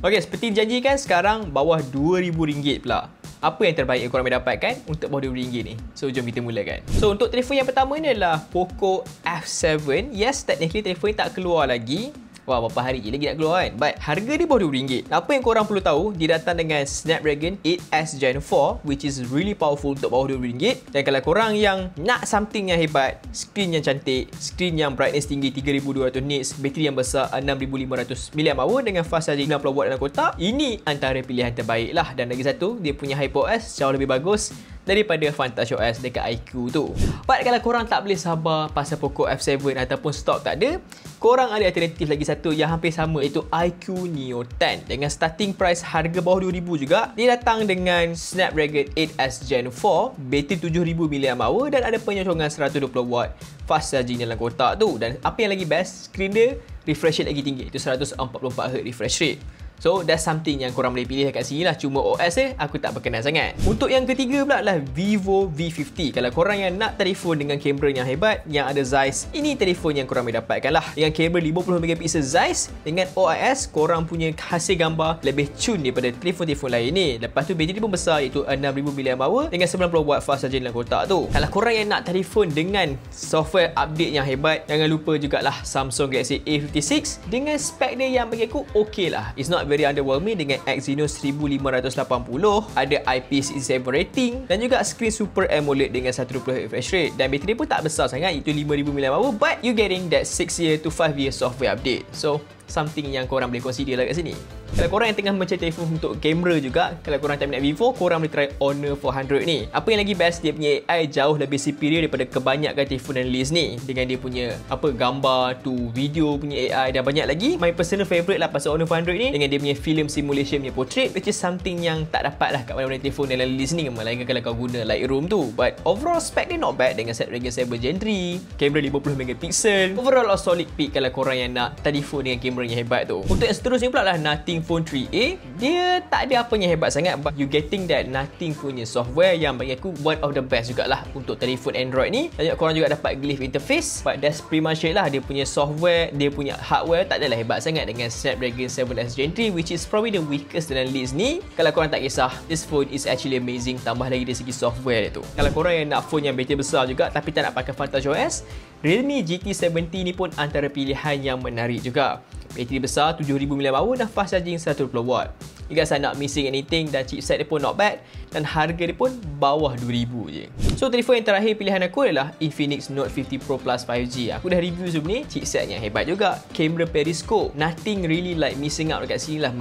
Okey, seperti dijanjikan sekarang bawah RM2,000 pula. Apa yang terbaik yang korang boleh dapatkan untuk bawah RM2,000 ni? So, jom kita mulakan. So, untuk telefon yang pertama ni adalah Poco F7. Yes, technically telefon ni tak keluar lagi. Wah, berapa hari je lagi nak keluar kan? But harga dia bawah RM2,000. Apa yang korang perlu tahu, dia datang dengan Snapdragon 8S Gen 4, which is really powerful untuk bawah RM2,000. Dan kalau korang yang nak something yang hebat, screen yang cantik, screen yang brightness tinggi 3200 nits, bateri yang besar 6500 mAh dengan fast charging 90W dalam kotak, ini antara pilihan terbaik lah. Dan lagi satu, dia punya HyperOS jauh lebih bagus daripada VantageOS dekat iQOO tu. But kalau korang tak boleh sabar pasal Poco F7 ataupun stok tak ada, korang ada alternatif lagi satu yang hampir sama, iaitu iQOO Neo 10 dengan starting price harga bawah RM2,000 juga. Dia datang dengan Snapdragon 8S Gen 4, bateri 7000 mAh dan ada penyokong 120W fast charging dalam kotak tu. Dan apa yang lagi best, screen dia refresh rate lagi tinggi, itu 144Hz refresh rate. So, that's something yang korang boleh pilih kat sini lah. Cuma OS dia, aku tak berkenan sangat. Untuk yang ketiga pula adalah Vivo V50. Kalau korang yang nak telefon dengan kamera yang hebat, yang ada Zeiss, ini telefon yang korang boleh dapatkan lah. Dengan kamera 50MP Zeiss, dengan OIS, korang punya hasil gambar lebih cun daripada telefon-telefon lain ni. Lepas tu, bateri pun besar, iaitu 6000 mAh dengan 90W fast charging dalam kotak tu. Kalau korang yang nak telefon dengan software update yang hebat, jangan lupa jugalah Samsung Galaxy A56. Dengan spek dia yang bagi aku, okay lah. It's not very underwhelming dengan Exynos 1580, ada IP67 rating dan juga screen Super AMOLED dengan 120Hz refresh rate, dan bateri pun tak besar sangat, itu 5000 mAh, but you getting that 6 year to 5 year software update. So, something yang korang boleh consider lah kat sini. Kalau korang yang tengah mencari telefon untuk kamera juga, kalau korang tak minat Vivo, korang boleh try Honor 400 ni. Apa yang lagi best, dia punya AI jauh lebih superior daripada kebanyakan telefon dan list ni. Dengan dia punya gambar tu, video punya AI dan banyak lagi. My personal favourite lah pasal Honor 400 ni, dengan dia punya film simulation punya portrait, which is something yang tak dapat lah kat mana-mana telefon dalam list ni, melainkan kalau kau guna Lightroom tu. But overall spec dia not bad dengan Snapdragon 7 Gen 3, kamera 50MP. Overall solid pick kalau korang yang nak telefon dengan kamera yang hebat tu. Untuk yang seterusnya pula lah Nothing Phone 3A. Dia tak ada apa yang hebat sangat, but you getting that Nothing punya software yang bagi aku one of the best jugalah untuk telefon Android ni. Dan korang juga dapat Glyph interface, but that's pretty much it lah. Dia punya software, dia punya hardware tak adalah hebat sangat dengan Snapdragon 7S Gen 3, which is probably the weakest dalam list ni. Kalau korang tak kisah, this phone is actually amazing, tambah lagi dari segi software dia tu. Kalau korang yang nak phone yang bateri besar juga tapi tak nak pakai VantageOS, Realme GT70 ni pun antara pilihan yang menarik juga. Bateri besar 7000 mAh dan fast charging 120W. You guys are not missing anything, dan chipset dia pun not bad, dan harga dia pun bawah RM2,000 je. So, telefon yang terakhir pilihan aku adalah Infinix Note 50 Pro Plus 5G. Aku dah review sebelum ni, chipset yang hebat juga. Kamera periscope, nothing really like missing out dekat sini lah,